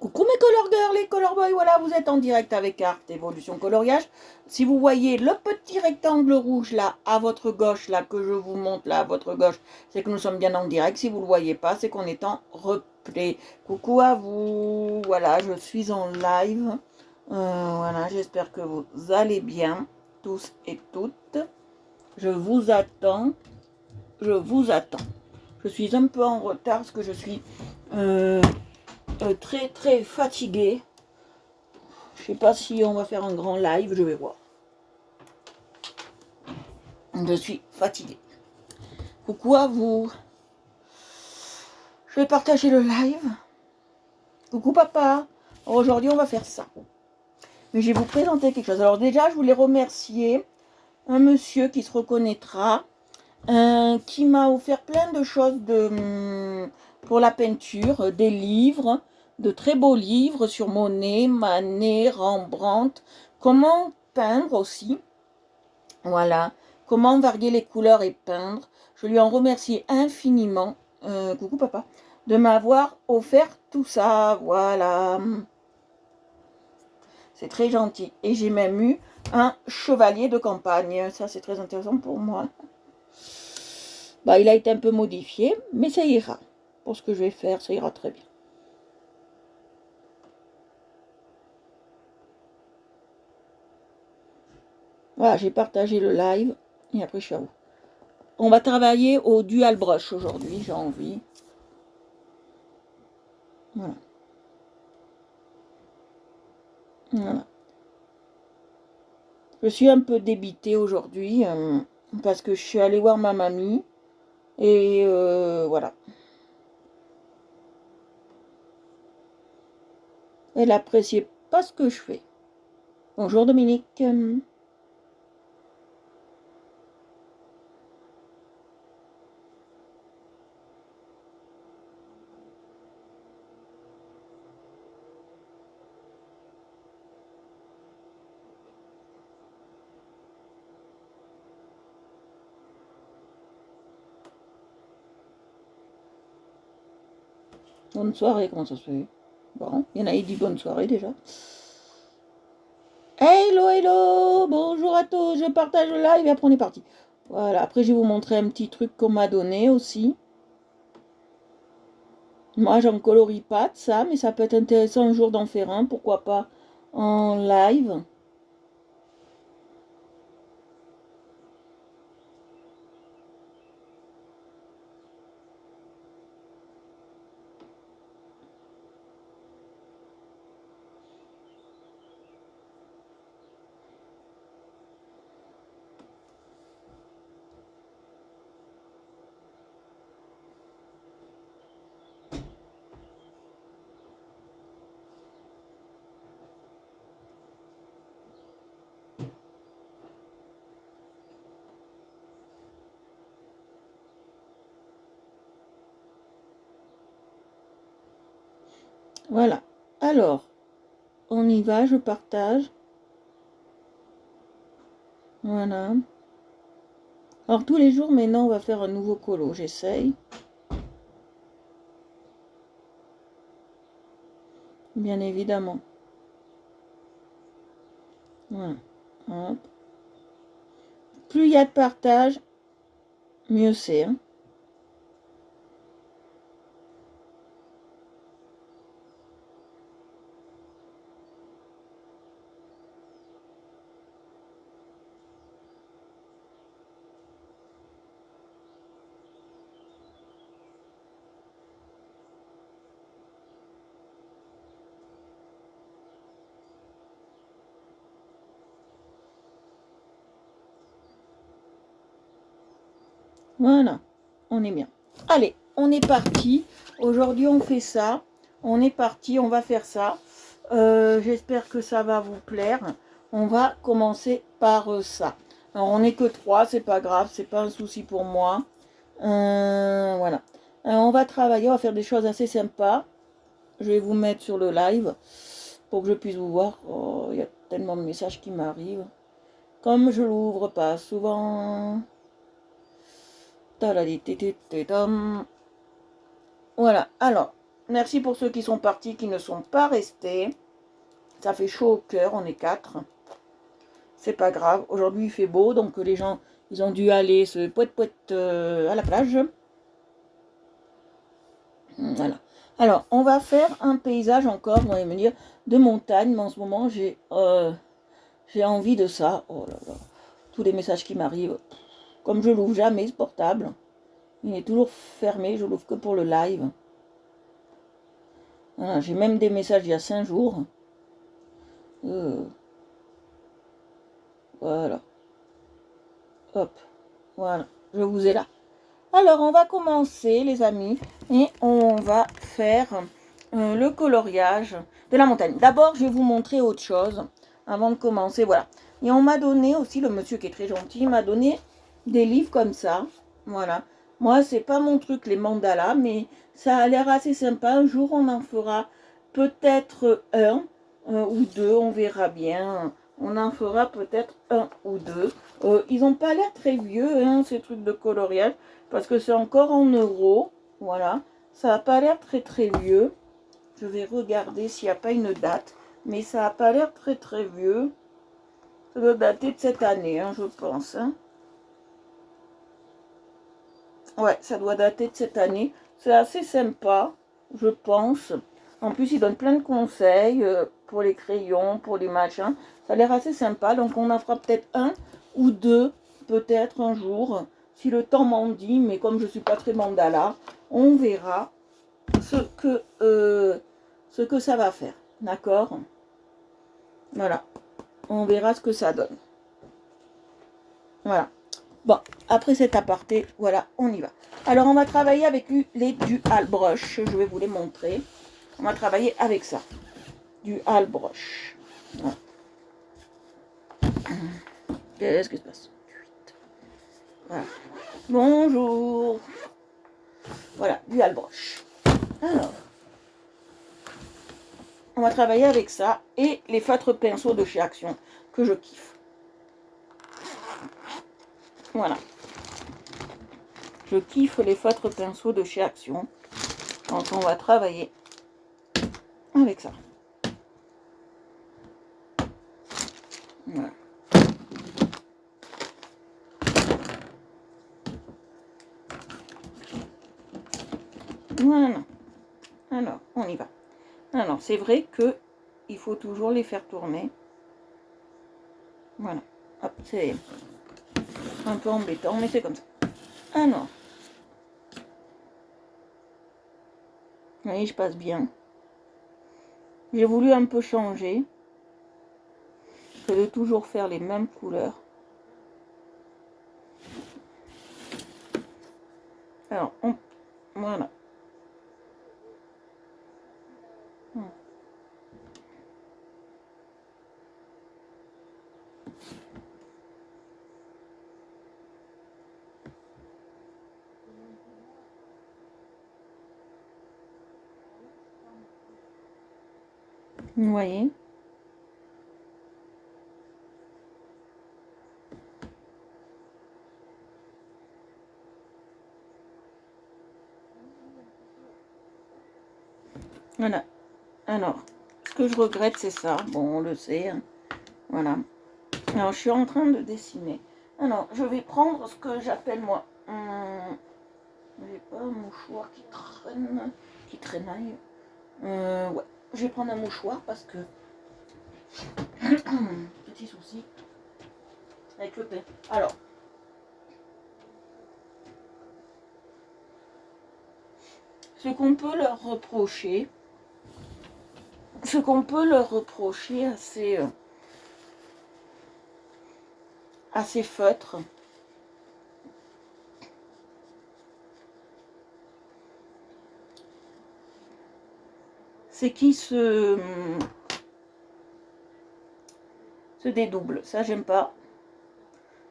Coucou mes color girls et color boys, voilà, vous êtes en direct avec Art Evolution Coloriage. Si vous voyez le petit rectangle rouge là, à votre gauche, là, que je vous montre là, à votre gauche, c'est que nous sommes bien en direct. Si vous ne le voyez pas, c'est qu'on est en replay. Coucou à vous, voilà, je suis en live. Voilà, j'espère que vous allez bien, tous et toutes. Je vous attends, je vous attends. Je suis un peu en retard parce que je suis... très très fatiguée. Je sais pas si on va faire un grand live, je vais voir. Je suis fatiguée. Coucou à vous. Je vais partager le live. Coucou papa. Aujourd'hui on va faire ça. Mais je vais vous présenter quelque chose. Alors déjà je voulais remercier un monsieur qui se reconnaîtra, qui m'a offert plein de choses pour la peinture, des livres, de très beaux livres sur Monet, Manet, Rembrandt, comment peindre aussi, voilà, comment varier les couleurs et peindre. Je lui en remercie infiniment, coucou papa, de m'avoir offert tout ça, voilà. C'est très gentil. Et j'ai même eu un chevalier de campagne, ça c'est très intéressant pour moi. Bah, il a été un peu modifié, mais ça ira. Pour ce que je vais faire, ça ira très bien. Voilà, j'ai partagé le live et après je suis à vous. On va travailler au dual brush aujourd'hui, j'ai envie. Voilà. Voilà. Je suis un peu débitée aujourd'hui parce que je suis allée voir ma mamie et voilà. Elle appréciait pas ce que je fais. Bonjour Dominique. Bonne soirée, comment ça se fait? Bon, il y en a qui dit bonne soirée déjà. Hello, hello, bonjour à tous, je partage le live et après on est parti. Voilà, après je vais vous montrer un petit truc qu'on m'a donné aussi. Moi j'en colorie pas de ça, mais ça peut être intéressant un jour d'en faire un, pourquoi pas en live. Voilà, alors, on y va, je partage. Voilà. Alors tous les jours maintenant on va faire un nouveau colo, j'essaye. Bien évidemment. Voilà. Hop. Plus il y a de partage, mieux c'est. Hein. Voilà, on est bien. Allez, on est parti. Aujourd'hui, on fait ça. On est parti, on va faire ça. J'espère que ça va vous plaire. On va commencer par ça. Alors, on n'est que trois, c'est pas grave, c'est pas un souci pour moi. Voilà. Alors, on va travailler, on va faire des choses assez sympas. Je vais vous mettre sur le live pour que je puisse vous voir. Oh, il y a tellement de messages qui m'arrivent. Comme je l'ouvre pas souvent. Voilà, alors, Merci pour ceux qui sont partis, qui ne sont pas restés. Ça fait chaud au cœur, on est 4. C'est pas grave. Aujourd'hui, il fait beau, donc les gens, ils ont dû aller se poète-poète à la plage. Voilà. Alors, on va faire un paysage encore, vous allez me dire, de montagne. Mais en ce moment, j'ai envie de ça. Oh là là. Tous les messages qui m'arrivent. Comme je l'ouvre jamais, ce portable. Il est toujours fermé, je l'ouvre que pour le live. Voilà, j'ai même des messages il y a 5 jours. Voilà. Hop. Voilà. Je vous ai là. Alors, on va commencer, les amis, et on va faire le coloriage de la montagne. D'abord, je vais vous montrer autre chose avant de commencer. Voilà. Et on m'a donné aussi, le monsieur qui est très gentil, m'a donné des livres comme ça. Voilà. Moi, c'est pas mon truc, les mandalas, mais ça a l'air assez sympa. Un jour, on en fera peut-être un ou deux, on verra bien. On en fera peut-être un ou deux. Ils n'ont pas l'air très vieux, hein, ces trucs de coloriage, parce que c'est encore en euros. Voilà. Ça n'a pas l'air très très vieux. Je vais regarder s'il n'y a pas une date. Mais ça n'a pas l'air très très vieux. Ça doit dater de cette année, hein, je pense. Hein. Ouais, ça doit dater de cette année. C'est assez sympa, je pense. En plus, ils donnent plein de conseils pour les crayons, pour les machins. Ça a l'air assez sympa. Donc, on en fera peut-être un ou deux, peut-être un jour, si le temps m'en dit. Mais comme je ne suis pas très mandala, on verra ce que ça va faire. D'accord? Voilà. On verra ce que ça donne. Voilà. Bon, après cet aparté, voilà, on y va. Alors, on va travailler avec les dual brush. Je vais vous les montrer. On va travailler avec ça. Dual brush. Voilà. Qu'est-ce qui se passe? Voilà. Bonjour. Voilà, dual brush. Alors, on va travailler avec ça et les feutres pinceaux de chez Action que je kiffe. Voilà. Je kiffe les feutres pinceaux de chez Action. Donc, on va travailler avec ça. Voilà. Voilà. Alors, on y va. Alors, c'est vrai que il faut toujours les faire tourner. Voilà. Hop, c'est un peu embêtant, mais c'est comme ça. Alors. Vous voyez, je passe bien. J'ai voulu un peu changer. Que de toujours faire les mêmes couleurs. Alors, voilà. Vous voyez? Voilà. Alors, ce que je regrette, c'est ça. Bon, on le sait. Hein. Voilà. Alors, je suis en train de dessiner. Alors, je vais prendre ce que j'appelle, moi, j'ai pas un mouchoir qui traînaille. Ouais, je vais prendre un mouchoir parce que petit souci avec le pain. Alors, ce qu'on peut leur reprocher, à ces feutres, c'est qu'ils se dédoublent. Ça, j'aime pas.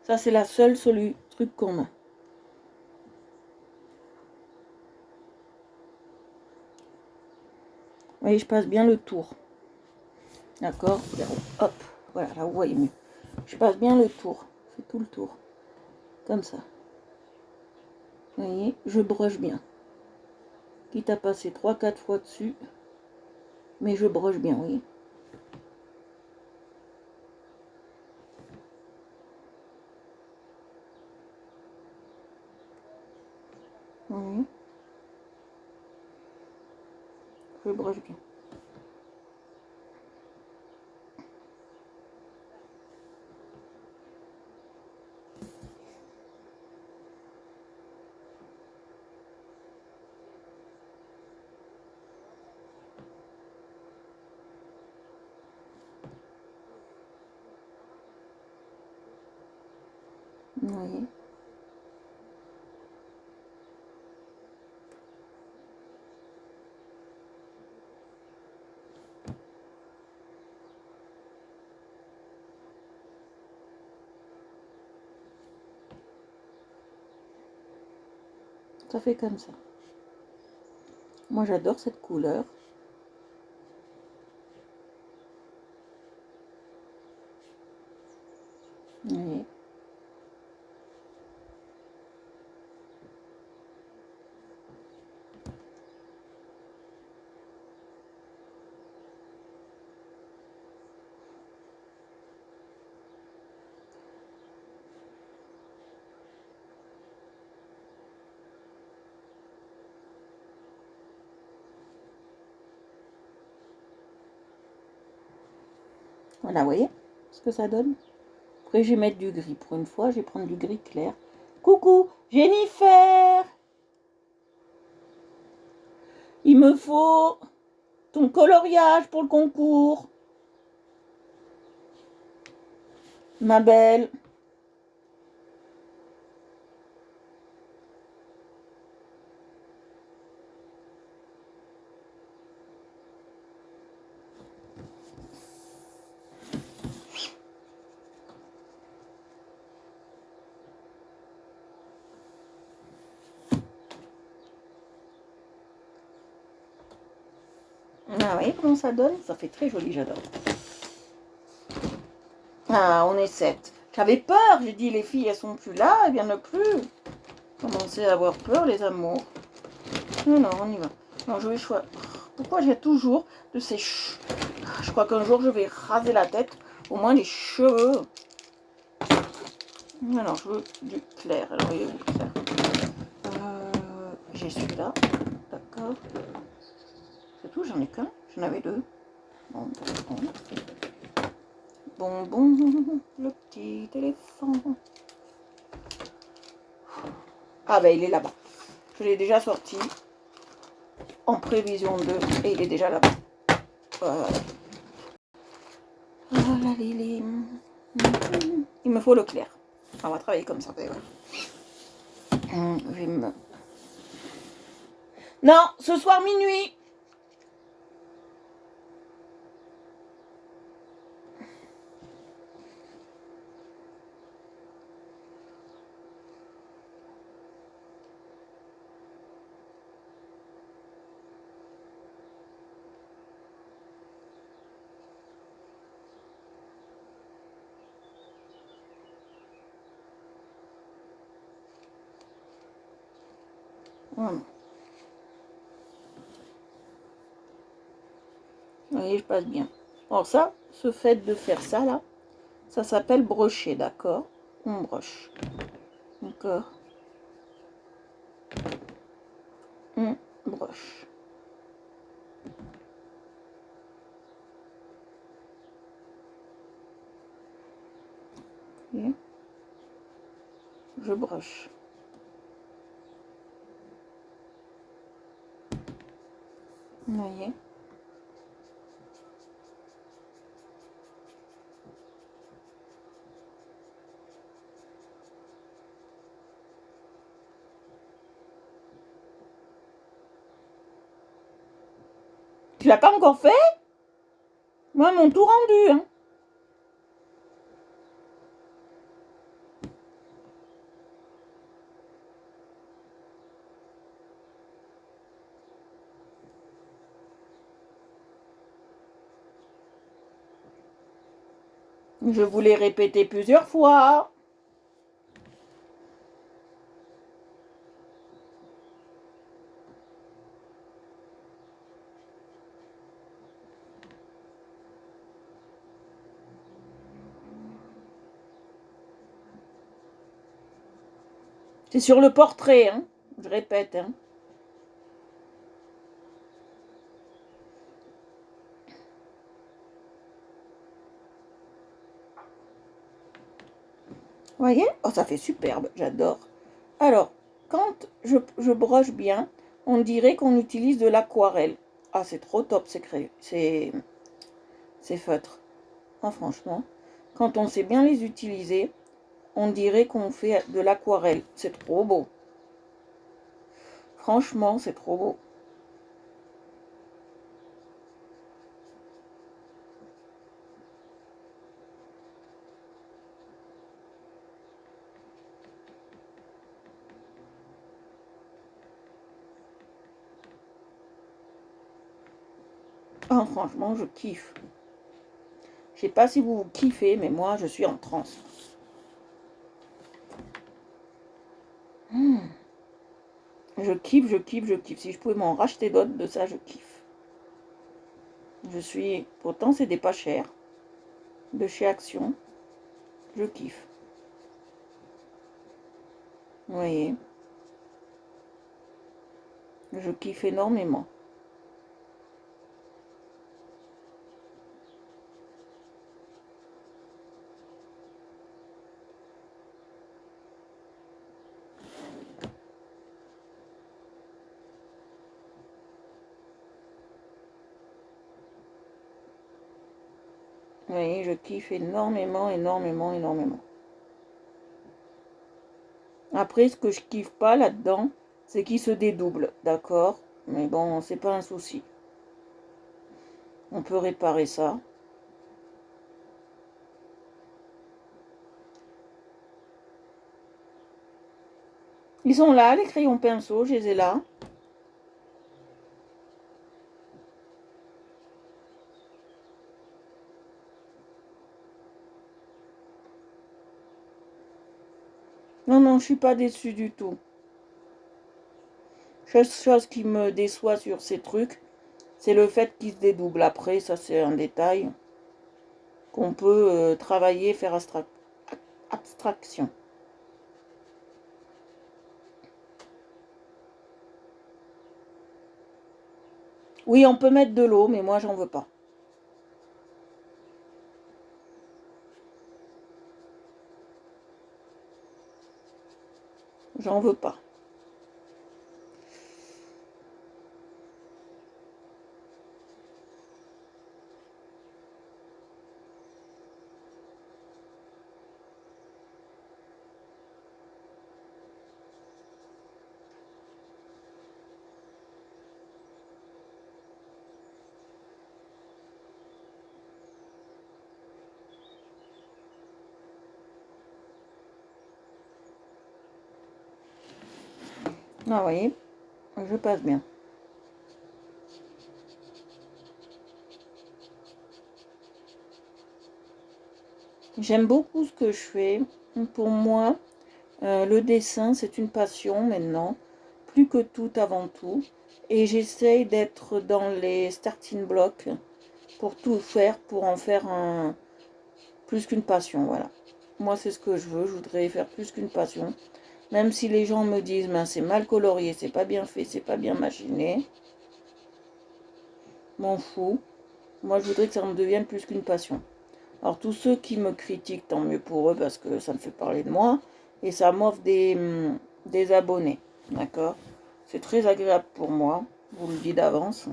Ça, c'est la seule truc qu'on a. Vous voyez, je passe bien le tour. D'accord? Hop, voilà, là, vous voyez mieux. Je passe bien le tour. C'est tout le tour. Comme ça. Vous voyez, je broche bien. Quitte à passer 3-4 fois dessus. Mais je broche bien, oui. Oui. Je broche bien. Vous voyez. Ça fait comme ça. Moi j'adore cette couleur. Vous voyez. Voilà, vous voyez ce que ça donne. Après, je vais mettre du gris. Pour une fois, je vais prendre du gris clair. Coucou, Jennifer! Il me faut ton coloriage pour le concours. Ma belle. Ah, vous voyez comment ça donne? Ça fait très joli, j'adore. Ah, on est 7. J'avais peur, j'ai dit les filles elles sont plus là, elles viennent plus. Commencez à avoir peur les amours. Non, on y va. Non, je vais choisir. Pourquoi j'ai toujours de ces Je crois qu'un jour je vais raser la tête, au moins les cheveux. Alors je veux du clair. Alors il est où le clair? J'ai celui-là, d'accord. C'est tout, j'en ai qu'un. J'en avais 2. Bon, bonbon, le petit éléphant. Ah ben il est là-bas. Je l'ai déjà sorti en prévision de et il est déjà là-bas. Voilà. Voilà Lily. Il me faut le clair. On va travailler comme ça. Je vais me... Non, ce soir minuit. Voilà. Vous voyez, je passe bien. Alors ça, ce fait de faire ça là, ça s'appelle brocher, d'accord? On broche. D'accord? On broche. Okay. Je broche. Vous voyez? Tu l'as pas encore fait? Moi, mon tout rendu, hein. Je vous l'ai répété plusieurs fois. C'est sur le portrait, hein, je répète. Hein. Vous voyez? Oh, ça fait superbe, j'adore. Alors, quand je broche bien, on dirait qu'on utilise de l'aquarelle. Ah, c'est trop top, c'est feutre. Ah, franchement, quand on sait bien les utiliser, on dirait qu'on fait de l'aquarelle. C'est trop beau. Franchement, c'est trop beau. Ah, franchement, je kiffe. Je sais pas si vous kiffez, mais moi, je suis en transe. Je kiffe, je kiffe, je kiffe. Si je pouvais m'en racheter d'autres de ça, je kiffe. Pourtant, c'est des pas chers. De chez Action. Je kiffe. Vous voyez. Je kiffe énormément. Vous voyez, je kiffe énormément, énormément, énormément. Après, ce que je kiffe pas là-dedans, c'est qu'il se dédouble, d'accord? Mais bon, c'est pas un souci. On peut réparer ça. Ils sont là, les crayons pinceaux, je les ai là. Non, non, je suis pas déçue du tout. Seule chose qui me déçoit sur ces trucs, c'est le fait qu'ils se dédoublent. Après, ça c'est un détail qu'on peut travailler, faire abstraction. Oui, on peut mettre de l'eau, mais moi j'en veux pas. J'en veux pas. Ah, vous voyez, je passe bien. J'aime beaucoup ce que je fais. Pour moi, le dessin, c'est une passion maintenant, plus que tout avant tout. Et j'essaye d'être dans les starting blocks pour tout faire, pour en faire plus qu'une passion, voilà. Moi, c'est ce que je veux, je voudrais faire plus qu'une passion. Même si les gens me disent, ben, c'est mal colorié, c'est pas bien fait, c'est pas bien machiné, m'en fous. Moi, je voudrais que ça me devienne plus qu'une passion. Alors, tous ceux qui me critiquent, tant mieux pour eux, parce que ça me fait parler de moi, et ça m'offre des abonnés, d'accord? C'est très agréable pour moi, je vous le dis d'avance.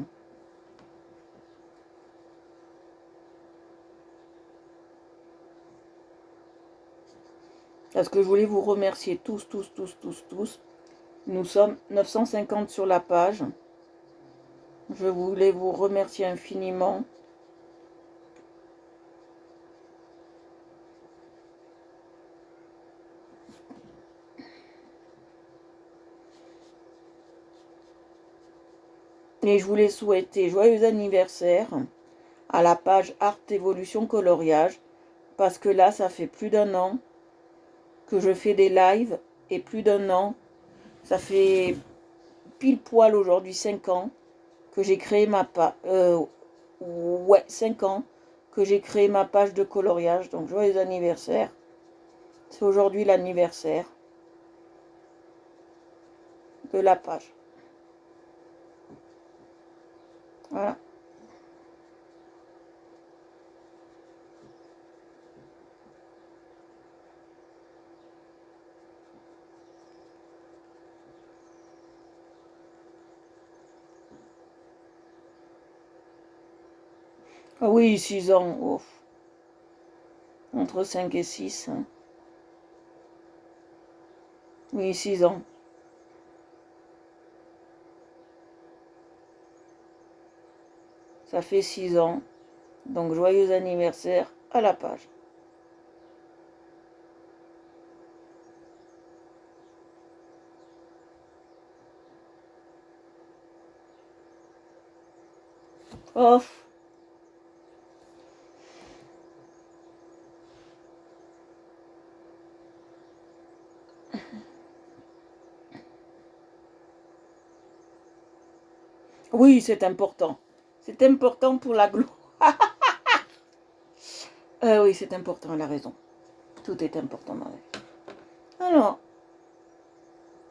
Parce que je voulais vous remercier tous, tous, tous, tous, tous. Nous sommes 950 sur la page. Je voulais vous remercier infiniment. Et je voulais souhaiter joyeux anniversaire à la page Art Evolution Coloriage. Parce que là, ça fait plus d'un an que je fais des lives. Et plus d'un an, ça fait pile poil aujourd'hui 5 ans que j'ai créé ma page. Ouais, 5 ans que j'ai créé ma page de coloriage. Donc joyeux anniversaire. C'est aujourd'hui l'anniversaire. de la page. Voilà. Ah oui, 6 ans. Oh. Entre 5 et 6. Hein. Oui, 6 ans. Ça fait 6 ans. Donc, joyeux anniversaire à la page. Oh. Oui, c'est important. C'est important pour la gloire. Oui, c'est important, elle a raison. Tout est important dans la vie. Alors,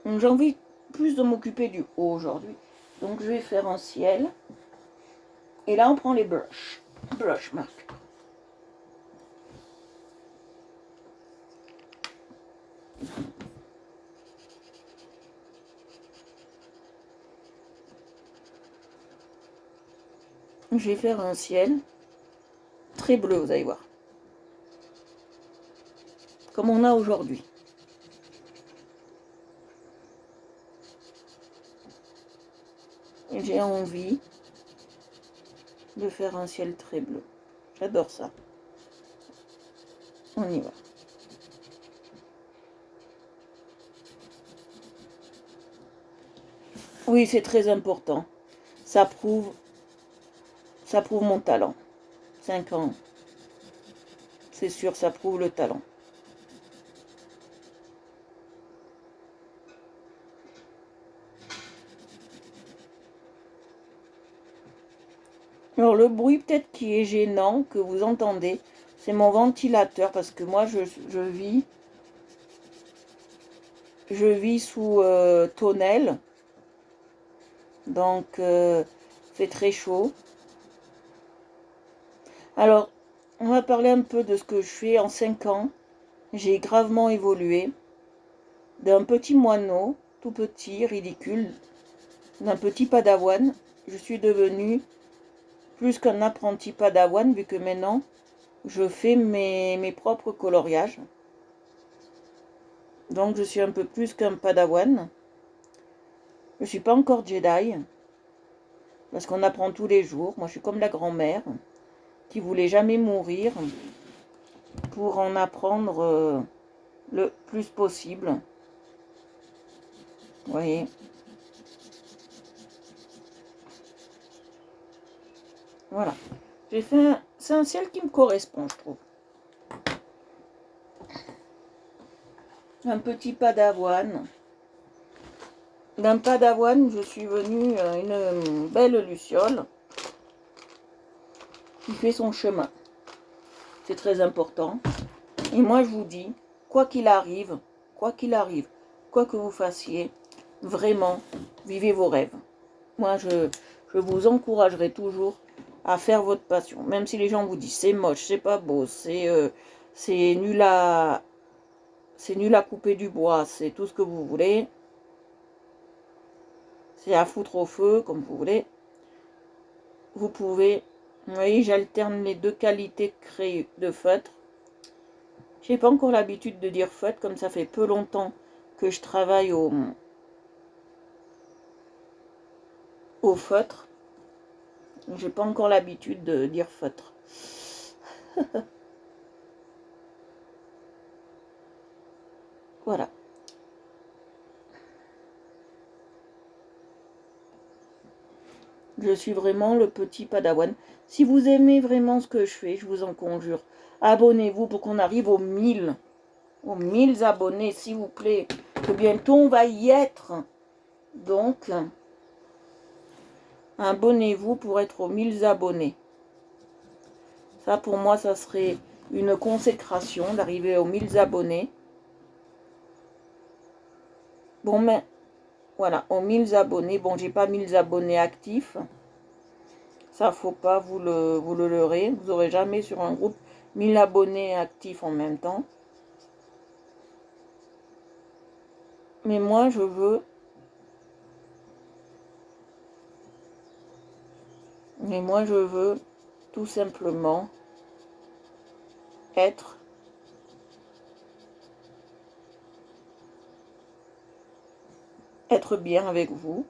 j'ai envie plus de m'occuper du haut aujourd'hui. Donc, je vais faire un ciel. Et là, on prend les brushes. Brush mark. Je vais faire un ciel très bleu, vous allez voir. Comme on a aujourd'hui. Et j'ai envie de faire un ciel très bleu. J'adore ça. On y va. Oui, c'est très important. Ça prouve mon talent. 5 ans. C'est sûr, ça prouve le talent. Alors le bruit peut-être qui est gênant, que vous entendez, c'est mon ventilateur parce que moi je vis sous tonnelle. Donc c'est très chaud. Alors on va parler un peu de ce que je fais en 5 ans. J'ai gravement évolué d'un petit moineau, tout petit, ridicule, d'un petit padawan. Je suis devenue plus qu'un apprenti padawan, vu que maintenant, je fais mes propres coloriages. Donc, je suis un peu plus qu'un padawan. Je ne suis pas encore Jedi, parce qu'on apprend tous les jours. Moi, je suis comme la grand-mère, qui voulait jamais mourir pour en apprendre le plus possible. Vous voyez ? Voilà. J'ai fait c'est un ciel qui me correspond, je trouve. Un petit padawan. D'un padawan, je suis venue à une belle luciole qui fait son chemin. C'est très important. Et moi, je vous dis, quoi qu'il arrive, quoi que vous fassiez, vraiment, vivez vos rêves. Moi, je vous encouragerai toujours à faire votre passion. Même si les gens vous disent c'est moche, c'est pas beau, c'est nul à couper du bois, c'est tout ce que vous voulez. C'est à foutre au feu, comme vous voulez. Vous pouvez, vous voyez, j'alterne les deux qualités de feutre. J'ai pas encore l'habitude de dire feutre, comme ça fait peu longtemps que je travaille au feutre. J'ai pas encore l'habitude de dire feutre. Voilà. Je suis vraiment le petit padawan. Si vous aimez vraiment ce que je fais, je vous en conjure, abonnez-vous pour qu'on arrive aux 1000. Aux 1000 abonnés, s'il vous plaît. Que bientôt on va y être. Donc, abonnez-vous pour être aux 1000 abonnés. Ça, pour moi, ça serait une consécration d'arriver aux 1000 abonnés. Bon, mais Voilà, aux 1000 abonnés. Bon, j'ai pas 1000 abonnés actifs. Ça, faut pas vous le leurrer. Vous aurez jamais sur un groupe 1000 abonnés actifs en même temps. Mais moi, je veux... tout simplement être bien avec vous,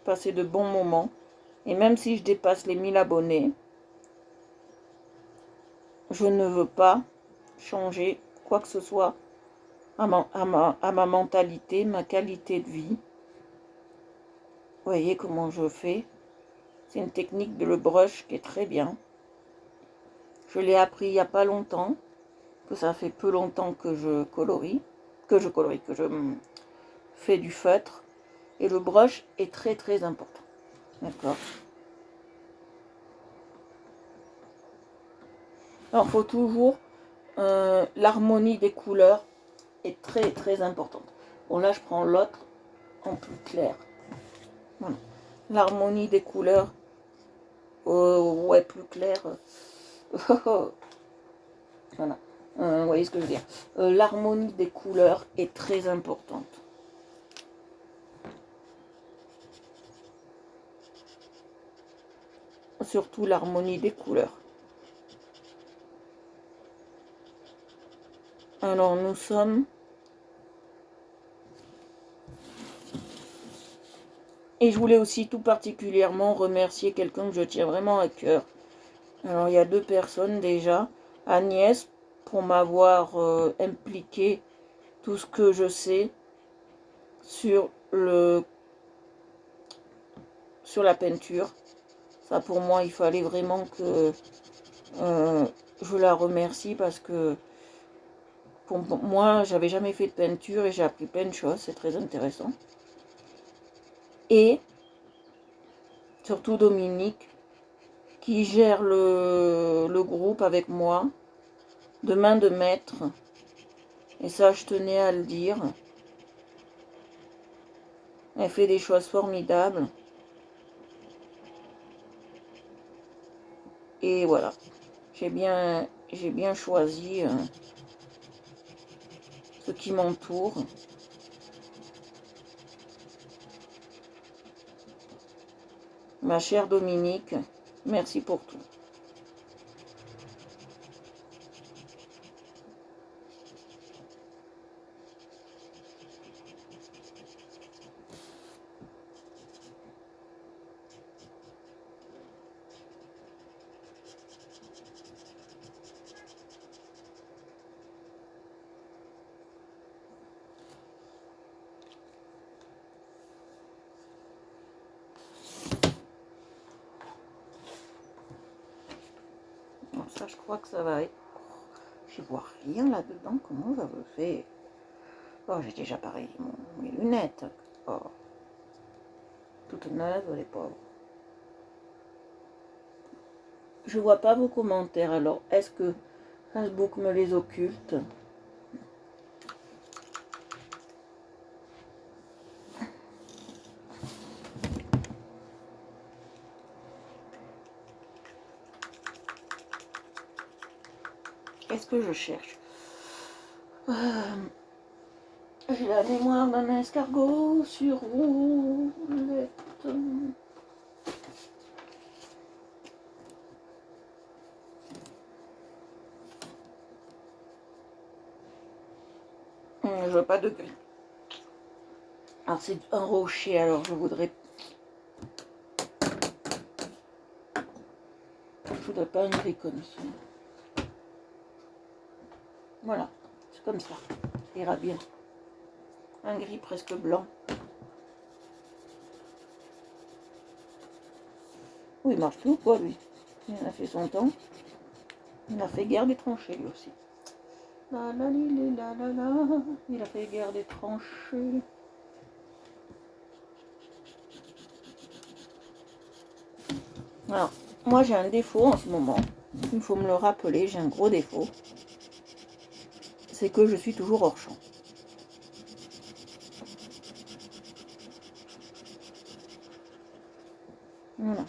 passer de bons moments. Et même si je dépasse les 1000 abonnés, je ne veux pas changer quoi que ce soit à ma mentalité, ma qualité de vie. Vous voyez comment je fais. C'est une technique de le brush qui est très bien. Je l'ai appris il n'y a pas longtemps, que ça fait peu longtemps que je fais du feutre. Et le brush est très très important. D'accord. Alors, il faut toujours... l'harmonie des couleurs est très très importante. Bon, là, je prends l'autre en plus clair. Voilà. L'harmonie des couleurs, ouais, plus clair. Voilà. Vous voyez ce que je veux dire. L'harmonie des couleurs est très importante. Surtout l'harmonie des couleurs. Alors, nous sommes... Et je voulais aussi tout particulièrement remercier quelqu'un que je tiens vraiment à cœur. Alors, il y a 2 personnes déjà. Agnès, pour m'avoir impliqué tout ce que je sais sur la peinture. Ça, pour moi, il fallait vraiment que je la remercie parce que pour moi, j'avais jamais fait de peinture et j'ai appris plein de choses. C'est très intéressant. Et surtout Dominique, qui gère le groupe avec moi, de main de maître. Et ça, je tenais à le dire. Elle fait des choses formidables. Et voilà. J'ai bien choisi ce qui m'entoure. Ma chère Dominique, merci pour tout. Bon, ça, je crois que ça va être... Je vois rien là-dedans. Comment ça me fait? Oh, j'ai déjà pareil mes lunettes. Oh. Toutes neuves, les pauvres. Je vois pas vos commentaires. Alors, est-ce que Facebook me les occulte? Qu'est-ce que je cherche? J'ai la mémoire d'un escargot sur roulette. Je veux pas de gris. Alors c'est un rocher, alors je voudrais pas un gris comme ça. Voilà, c'est comme ça. Ça ira bien. Un gris presque blanc. Oui, il marche plus ou quoi, lui? Il en a fait son temps. Il a fait guerre des tranchées, lui aussi. La la li, la la la. Il a fait guerre des tranchées. Alors, moi j'ai un défaut en ce moment. Il faut me le rappeler, j'ai un gros défaut. C'est que je suis toujours hors champ. Voilà.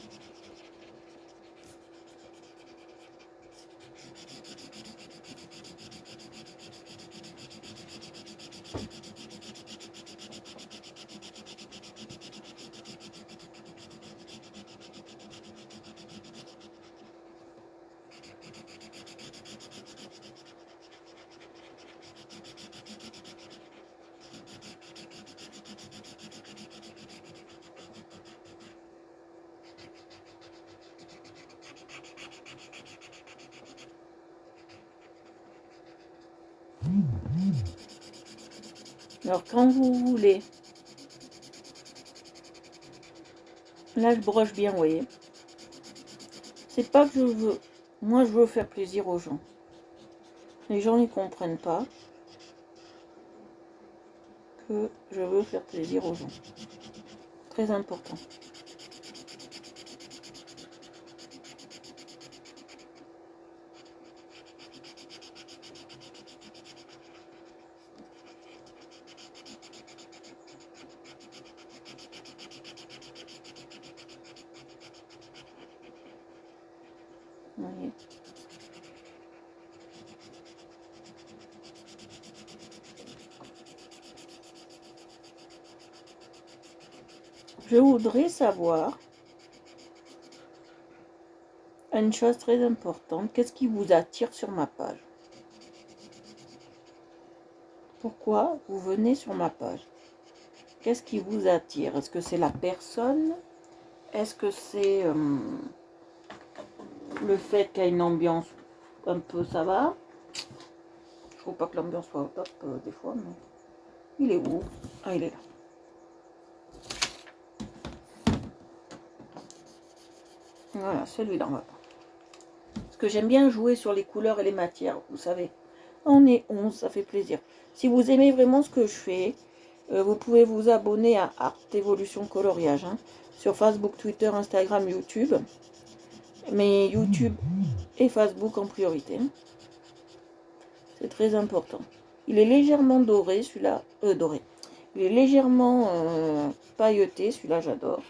Alors quand vous voulez, là je broche bien, vous voyez. C'est pas que je veux, moi je veux faire plaisir aux gens. Les gens n'y comprennent pas que je veux faire plaisir aux gens. Très important. Vous voyez. Je voudrais savoir une chose très importante. Qu'est-ce qui vous attire sur ma page? Pourquoi vous venez sur ma page? Qu'est-ce qui vous attire? Est-ce que c'est la personne? Est-ce que c'est le fait qu'il y a une ambiance un peu, ça va? Je trouve pas que l'ambiance soit au top des fois, mais... Il est où? Ah, il est là. Voilà, celui-là, on va pas. Parce que j'aime bien jouer sur les couleurs et les matières, vous savez. On est 11, ça fait plaisir. Si vous aimez vraiment ce que je fais, vous pouvez vous abonner à Art Evolution Coloriage. Hein, sur Facebook, Twitter, Instagram, YouTube. Mais YouTube et Facebook en priorité. Hein. C'est très important. Il est légèrement doré, celui-là. Doré. Il est légèrement pailleté, celui-là j'adore.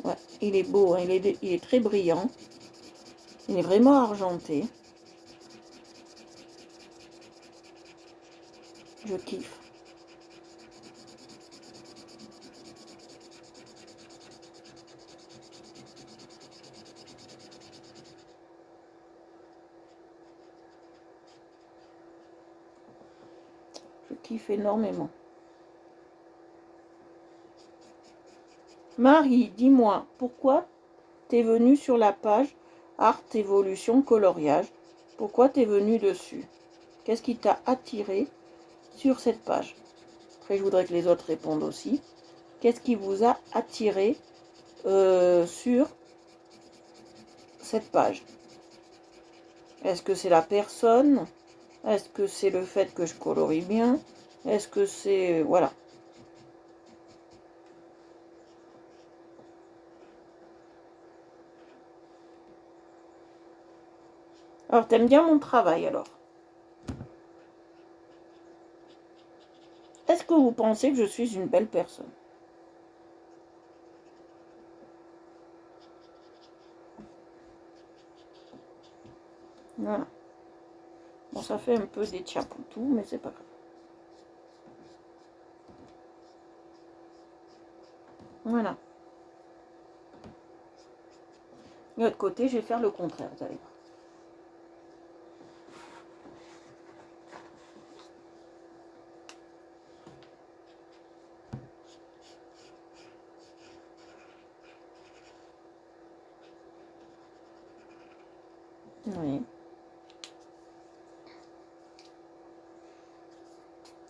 Ouais, il est beau, hein, il est très brillant. Il est vraiment argenté. Je kiffe. Je kiffe énormément. Marie, dis-moi, pourquoi t'es venue sur la page Art Evolution Coloriage? Pourquoi t'es venue dessus? Qu'est-ce qui t'a attiré sur cette page? Après, je voudrais que les autres répondent aussi. Qu'est-ce qui vous a attiré sur cette page? Est-ce que c'est la personne? Est-ce que c'est le fait que je colorie bien? Est-ce que c'est... Voilà. Alors, t'aimes bien mon travail, alors? Est-ce que vous pensez que je suis une belle personne? Voilà. Bon, ça fait un peu des tchapoutou, mais c'est pas grave. Voilà. De l'autre côté, je vais faire le contraire, vous allez voir. Oui.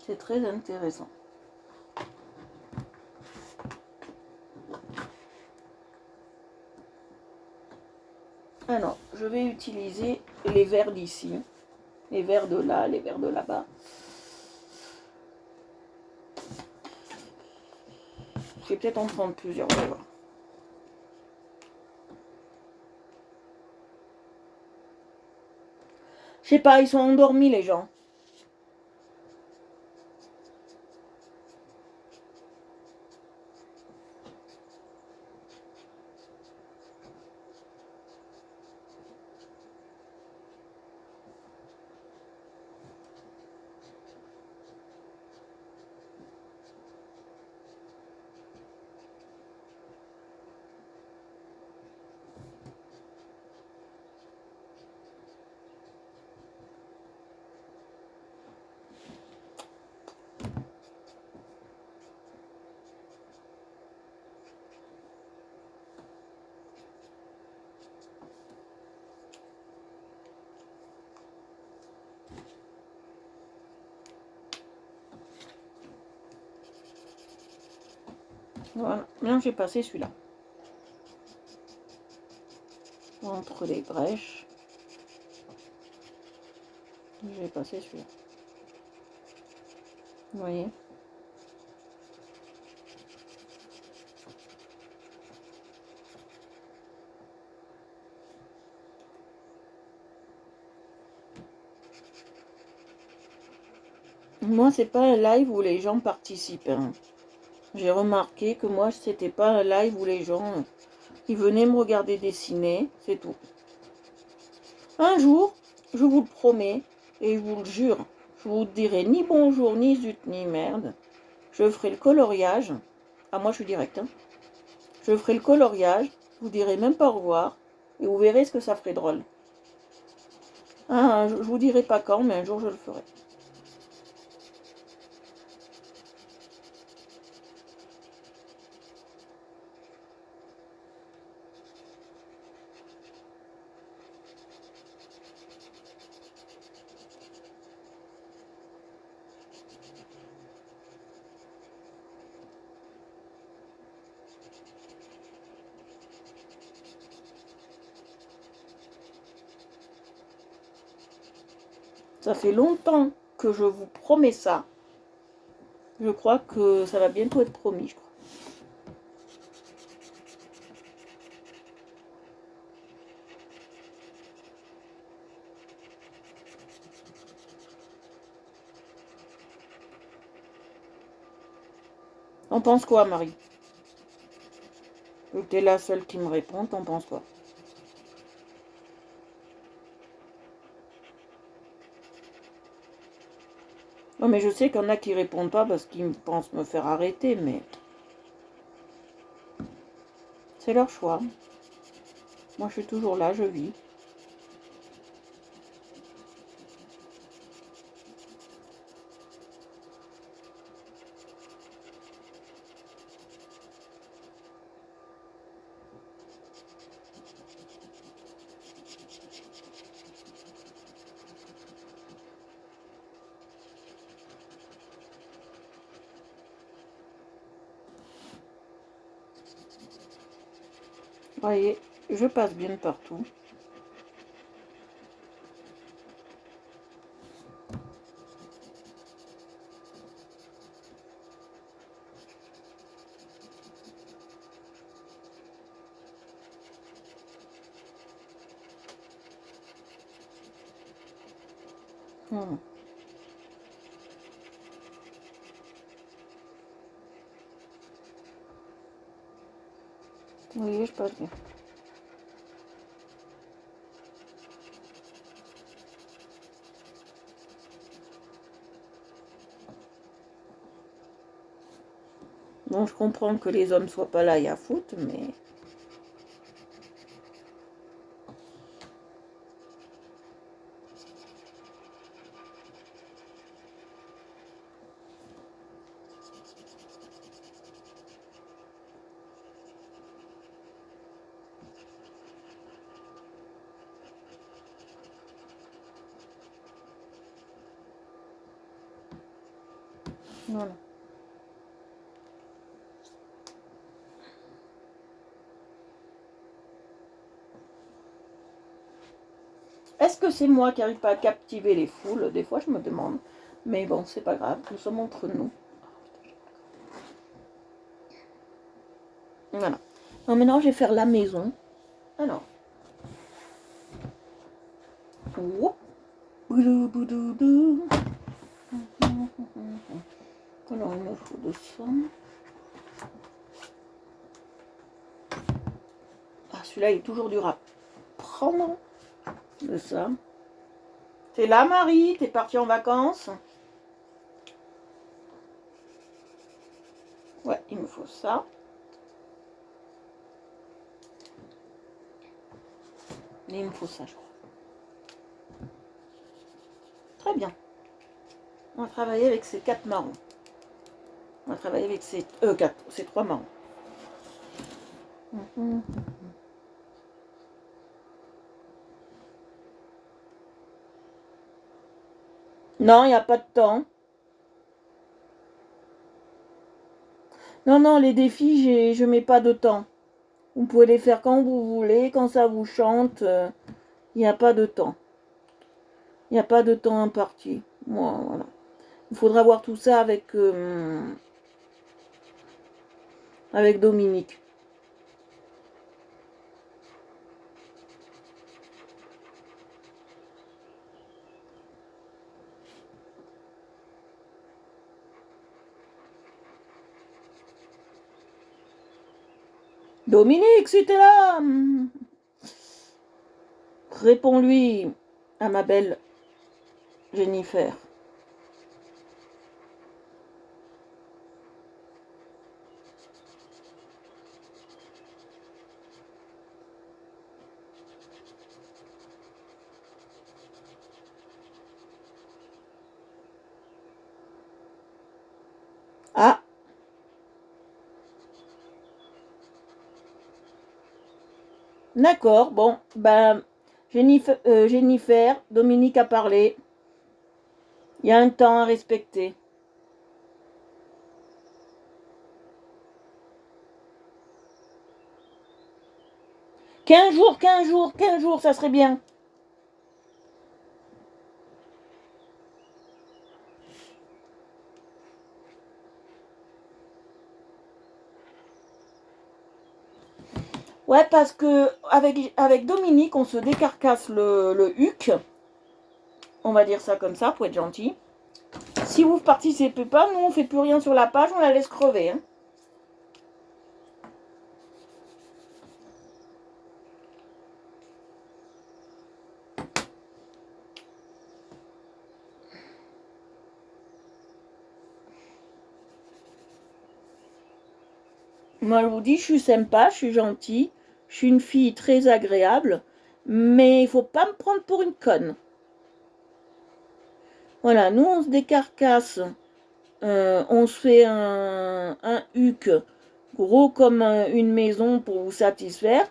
C'est très intéressant. Alors, je vais utiliser les verres d'ici, les verres de là, les verres de là-bas. Je vais peut-être en prendre plusieurs, on va voir. Je sais pas, ils sont endormis les gens. Voilà, maintenant j'ai passé celui-là. Entre les brèches. J'ai passé celui-là. Vous voyez? Moi, c'est pas un live où les gens participent. Hein. J'ai remarqué que moi, c'était pas un live où les gens ils venaient me regarder dessiner, c'est tout. Un jour, je vous le promets, et je vous le jure, je vous dirai ni bonjour, ni zut, ni merde. Je ferai le coloriage. Ah, moi, je suis direct. Hein. Je ferai le coloriage, je vous dirai même pas au revoir, et vous verrez ce que ça ferait drôle. Hein, je vous dirai pas quand, mais un jour, je le ferai. Ça fait longtemps que je vous promets ça. Je crois que ça va bientôt être promis, je crois. T'en penses quoi, Marie? T'es la seule qui me répond, t'en penses quoi? Non, mais je sais qu'il y en a qui répondent pas parce qu'ils pensent me faire arrêter, mais c'est leur choix. Moi, je suis toujours là, je vis. Voyez, je passe bien partout. Voilà. Vous voyez, je passe bien. Bon, je comprends que les hommes soient pas là et à foutre, mais... Voilà. Est-ce que c'est moi qui n'arrive pas à captiver les foules? Des fois, je me demande. Mais bon, c'est pas grave, nous sommes entre nous. Voilà. Donc maintenant, je vais faire la maison. Alors. Oup. Boudou, boudou, boudou. Alors, il me faut de ça. Ah, celui-là, il est toujours dur à prendre. De ça. T'es là, Marie? T'es partie en vacances? Ouais, il me faut ça. Et il me faut ça, je crois. Très bien. On va travailler avec ces 4 marrons. On va travailler avec ces 3 marrons. Non, il n'y a pas de temps. Non, non, les défis, je mets pas de temps. Vous pouvez les faire quand vous voulez, quand ça vous chante. Il n'y a pas de temps. Il n'y a pas de temps imparti. Moi, voilà. Il faudra voir tout ça avec Dominique. Dominique, si t'es là, réponds-lui à ma belle Jennifer. Ah, d'accord, bon, ben, Jennifer, Dominique a parlé. Il y a un temps à respecter. 15 jours, ça serait bien. Ouais, parce que avec Dominique, on se décarcasse le huc. On va dire ça comme ça, pour être gentil. Si vous ne participez pas, nous, on fait plus rien sur la page, on la laisse crever. Hein. Moi, je vous dis, je suis sympa, je suis gentille, je suis une fille très agréable, mais il faut pas me prendre pour une conne. Voilà, nous, on se décarcasse, on se fait un huc gros comme une maison pour vous satisfaire.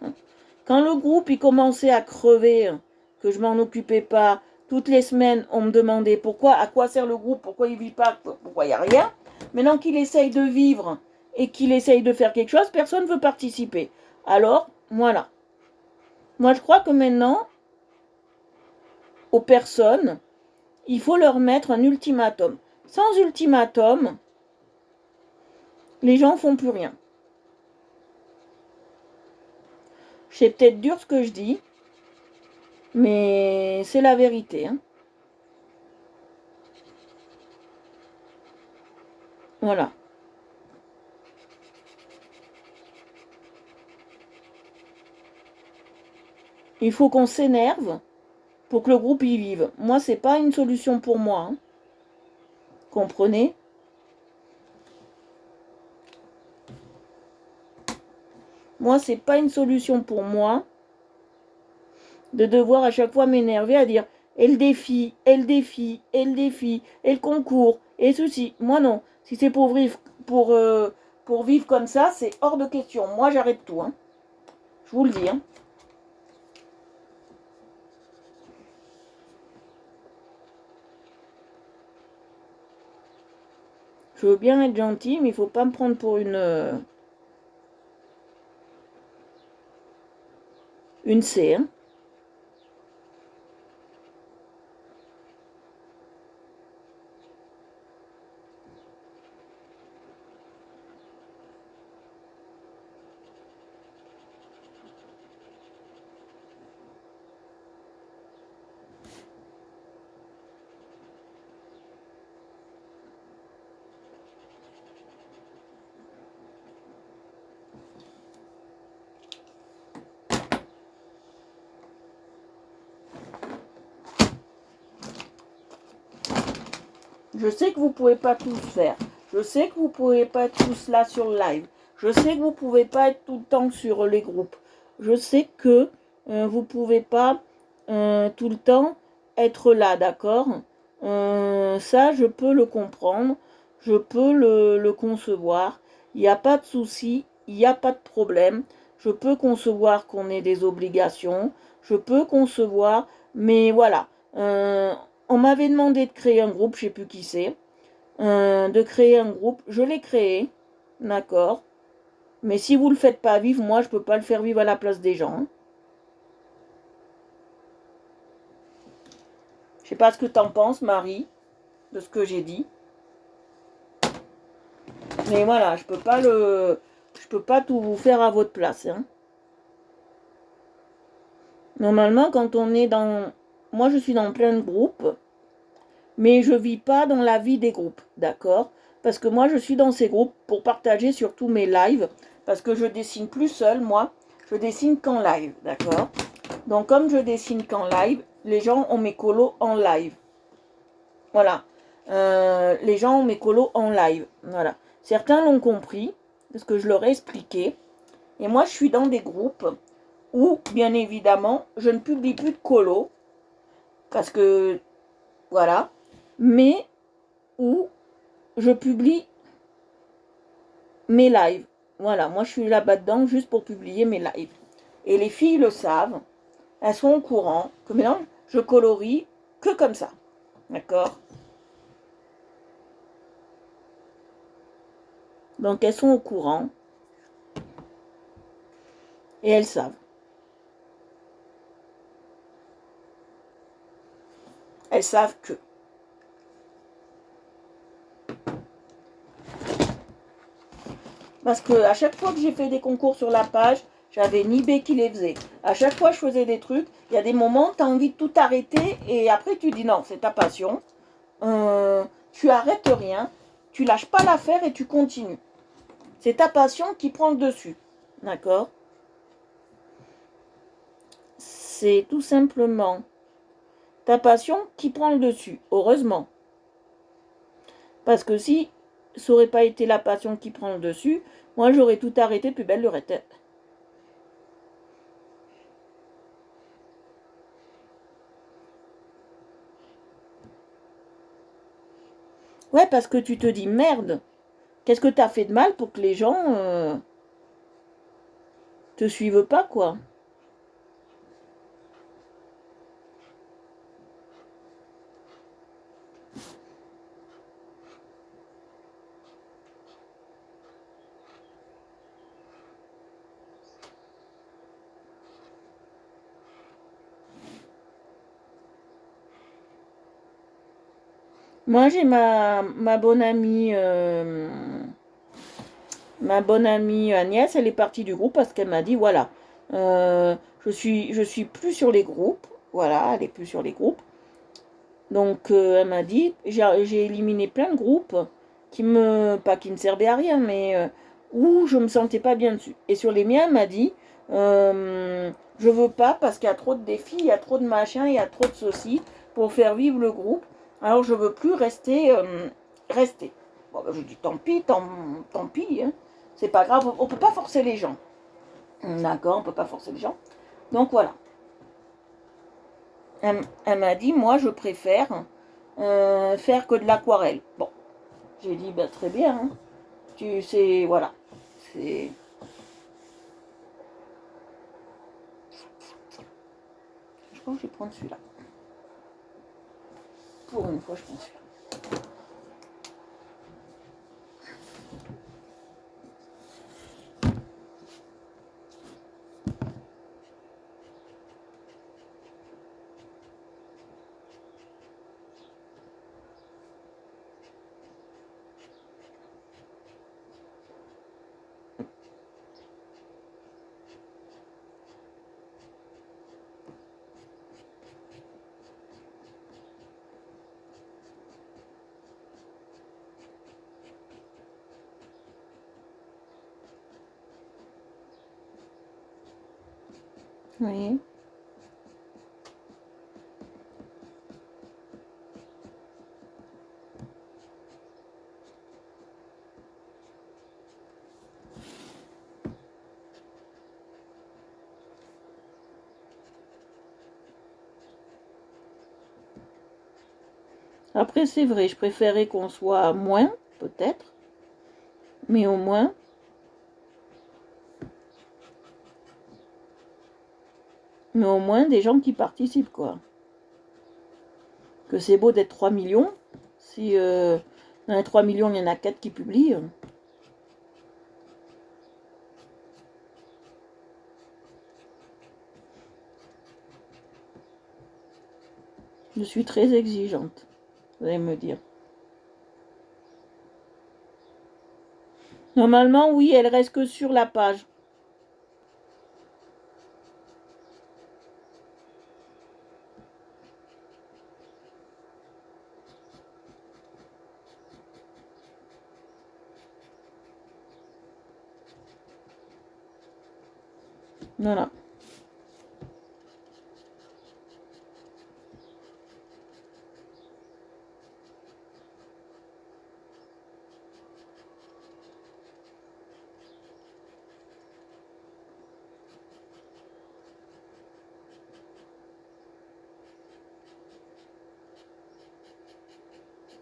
Quand le groupe il commençait à crever, que je m'en occupais pas, toutes les semaines, on me demandait pourquoi, à quoi sert le groupe, pourquoi il vit pas, pourquoi il n'y a rien. Maintenant qu'il essaye de vivre et qu'il essaye de faire quelque chose, personne ne veut participer. Alors, voilà. Moi, je crois que maintenant, aux personnes, il faut leur mettre un ultimatum. Sans ultimatum, les gens font plus rien. C'est peut-être dur ce que je dis, mais c'est la vérité. Hein. Voilà. Il faut qu'on s'énerve pour que le groupe y vive. Moi, c'est pas une solution pour moi. Hein. Comprenez? Moi, c'est pas une solution pour moi de devoir à chaque fois m'énerver à dire et le défi, et le défi, et le défi, et le concours, et ceci. Moi, non. Si c'est pour vivre comme ça, c'est hors de question. Moi, j'arrête tout. Hein. Je vous le dis. Hein. Je veux bien être gentil, mais il faut pas me prendre pour une C. Hein. Je sais que vous ne pouvez pas tout faire. Je sais que vous ne pouvez pas être tous là sur le live. Je sais que vous ne pouvez pas être tout le temps sur les groupes. Je sais que vous ne pouvez pas tout le temps être là, d'accord. Ça, je peux le comprendre. Je peux le concevoir. Il n'y a pas de souci. Il n'y a pas de problème. Je peux concevoir qu'on ait des obligations. Je peux concevoir. Mais voilà. On m'avait demandé de créer un groupe, je ne sais plus qui c'est, de créer un groupe. Je l'ai créé. d'accord. Mais si vous le faites pas vivre, moi, je peux pas le faire vivre à la place des gens. Hein. Je sais pas ce que t'en penses, Marie, de ce que j'ai dit. Mais voilà, je peux pas tout vous faire à votre place. Hein. Normalement, quand on est dans... Moi, je suis dans plein de groupes, mais je vis pas dans la vie des groupes, d'accord? Parce que moi, je suis dans ces groupes pour partager surtout mes lives, parce que je dessine plus seul, moi. Je dessine qu'en live, d'accord? Donc, comme je dessine qu'en live, les gens ont mes colos en live. Voilà. Les gens ont mes colos en live. Voilà. Certains l'ont compris, parce que je leur ai expliqué. Et moi, je suis dans des groupes où, bien évidemment, je ne publie plus de colos, parce que, voilà, mais où je publie mes lives. Voilà, moi, je suis là-bas dedans juste pour publier mes lives. Et les filles le savent, elles sont au courant que maintenant, je colorie que comme ça. D'accord? Donc, elles sont au courant et elles savent. Elles savent que. Parce que à chaque fois que j'ai fait des concours sur la page, j'avais Nibé qui les faisait. À chaque fois je faisais des trucs, il y a des moments tu as envie de tout arrêter et après tu dis non, c'est ta passion. Tu arrêtes rien, tu lâches pas l'affaire et tu continues. C'est ta passion qui prend le dessus. D'accord? C'est tout simplement ta passion qui prend le dessus. Heureusement. Parce que si ça n'aurait pas été la passion qui prend le dessus, moi j'aurais tout arrêté, plus belle leur était. Ouais, parce que tu te dis merde, qu'est-ce que t'as fait de mal pour que les gens te suivent pas, quoi? Moi, j'ai ma bonne amie, Agnès, elle est partie du groupe parce qu'elle m'a dit, voilà, je suis plus sur les groupes, voilà, elle est plus sur les groupes. Donc, elle m'a dit, j'ai éliminé plein de groupes pas qui me servaient à rien, mais où je me sentais pas bien dessus. Et sur les miens, elle m'a dit, je veux pas parce qu'il y a trop de défis, il y a trop de machins, il y a trop de ceci pour faire vivre le groupe. Alors je veux plus rester. Bon, ben, je dis tant pis, tant pis. Hein. C'est pas grave, on peut pas forcer les gens. D'accord, on peut pas forcer les gens. Donc voilà. Elle m'a dit, moi je préfère faire que de l'aquarelle. Bon, j'ai dit, bah, très bien. Hein. Tu sais, voilà. C'est... Je crois que je vais prendre celui-là. Pour une fois, je prends celui-là. Oui. Après, c'est vrai, je préférais qu'on soit moins, peut-être, mais au moins, des gens qui participent, quoi. Que c'est beau d'être 3 millions, si dans les 3 millions, il y en a 4 qui publient. Je suis très exigeante, vous allez me dire. Normalement, oui, elle reste que sur la page. Voilà.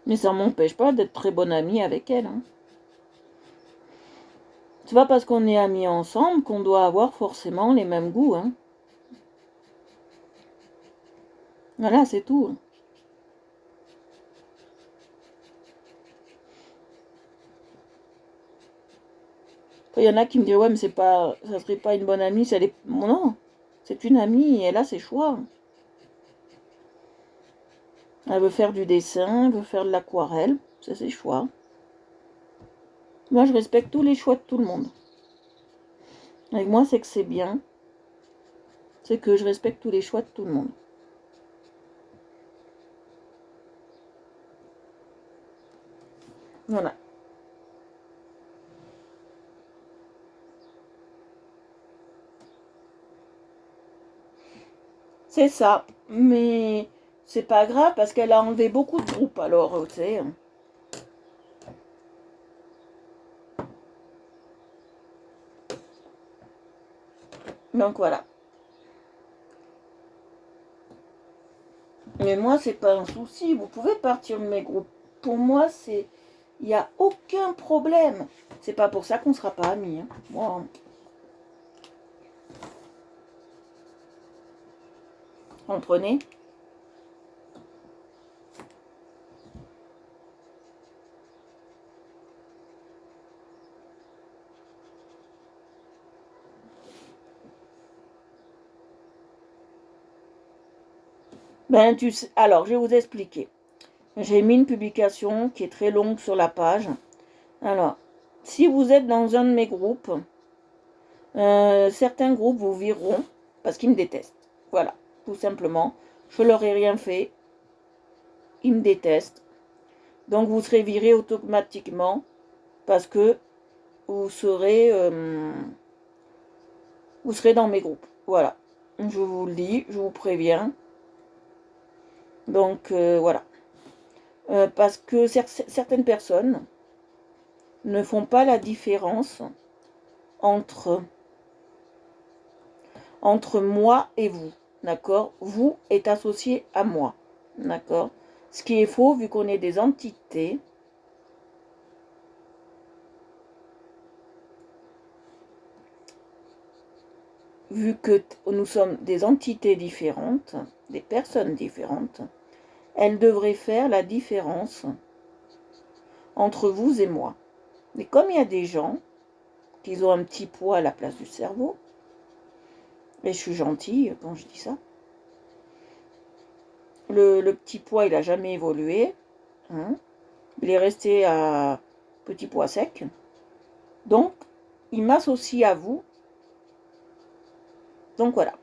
Mais ça m'empêche pas d'être très bonne amie avec elle. Hein. C'est pas parce qu'on est amis ensemble qu'on doit avoir forcément les mêmes goûts. Hein. Voilà, c'est tout. Il y en a qui me disent ouais mais c'est pas, ça serait pas une bonne amie, ça est... Non, c'est une amie et elle a ses choix. Elle veut faire du dessin, elle veut faire de l'aquarelle, c'est ses choix. Moi je respecte tous les choix de tout le monde. Avec moi c'est que c'est bien, c'est que je respecte tous les choix de tout le monde. Voilà. C'est ça, mais c'est pas grave parce qu'elle a enlevé beaucoup de groupes alors, tu sais. Donc voilà. Mais moi, c'est pas un souci. Vous pouvez partir de mes groupes. Pour moi, c'est... Il n'y a aucun problème. C'est pas pour ça qu'on sera pas amis. Hein. Moi... Comprenez? Ben, tu sais... Alors, je vais vous expliquer. J'ai mis une publication qui est très longue sur la page. Alors, si vous êtes dans un de mes groupes, certains groupes vous vireront parce qu'ils me détestent. Voilà, tout simplement. Je leur ai rien fait. Ils me détestent. Donc vous serez viré automatiquement parce que vous serez dans mes groupes. Voilà. Je vous le dis, je vous préviens. Donc voilà. Parce que certaines personnes ne font pas la différence entre moi et vous. D'accord? Vous êtes associé à moi. D'accord? Ce qui est faux, vu qu'on est des entités. Vu que nous sommes des entités différentes, des personnes différentes, elles devraient faire la différence entre vous et moi. Mais comme il y a des gens qui ont un petit poids à la place du cerveau, et je suis gentille quand je dis ça, le petit poids, il n'a jamais évolué. Hein, il est resté à petit poids sec. Donc, il m'associe à vous. Donc voilà.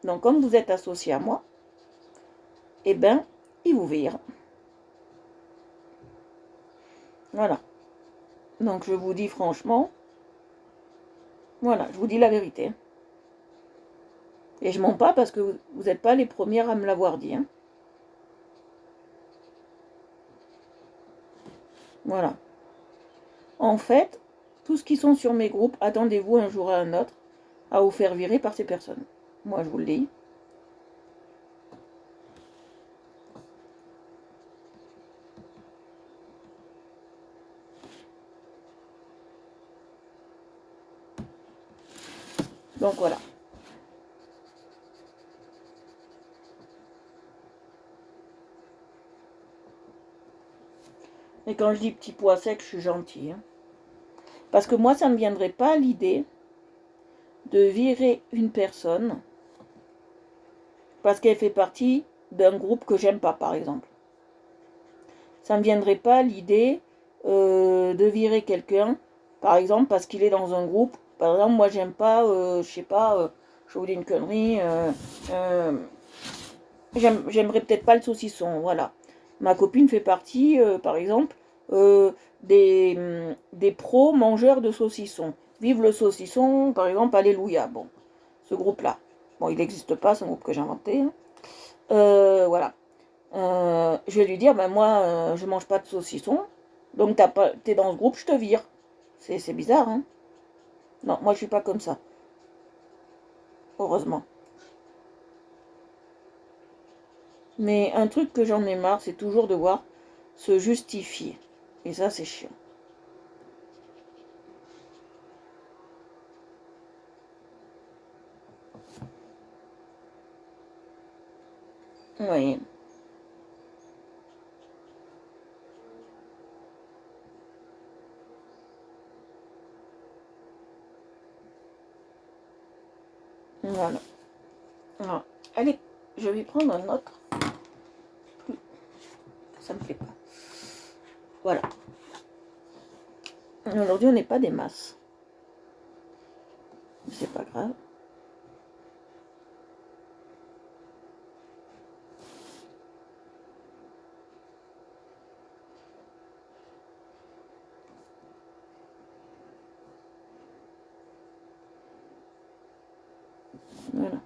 Donc comme vous êtes associé à moi, eh ben, il vous vire. Voilà. Donc je vous dis franchement, voilà, je vous dis la vérité. Et je mens pas parce que vous n'êtes pas les premières à me l'avoir dit. Hein. Voilà. En fait, tous qui sont sur mes groupes, attendez-vous un jour à un autre à vous faire virer par ces personnes. Moi, je vous le dis. Donc voilà. Et quand je dis petit pois sec, je suis gentille. Hein. Parce que moi, ça ne me viendrait pas à l'idée de virer une personne parce qu'elle fait partie d'un groupe que j'aime pas, par exemple. Ça ne me viendrait pas l'idée de virer quelqu'un, par exemple, parce qu'il est dans un groupe. Par exemple, moi, j'aime pas, je sais pas, je vous dis une connerie, j'aimerais peut-être pas le saucisson, voilà. Ma copine fait partie, par exemple, des pros mangeurs de saucissons. Vive le saucisson, par exemple, alléluia. Bon, ce groupe-là. Bon, il n'existe pas, c'est un groupe que j'ai inventé. Hein. Voilà. Je vais lui dire, ben moi, je mange pas de saucisson, donc t'es dans ce groupe, je te vire. C'est bizarre, hein. Non, moi je suis pas comme ça, heureusement. Mais un truc que j'en ai marre, c'est toujours devoir se justifier. Et ça, c'est chiant. Oui. Voilà. Ah. Allez, je vais prendre un autre. Ça me plaît pas. Voilà. Aujourd'hui, on n'est pas des masses. C'est pas grave. Voilà.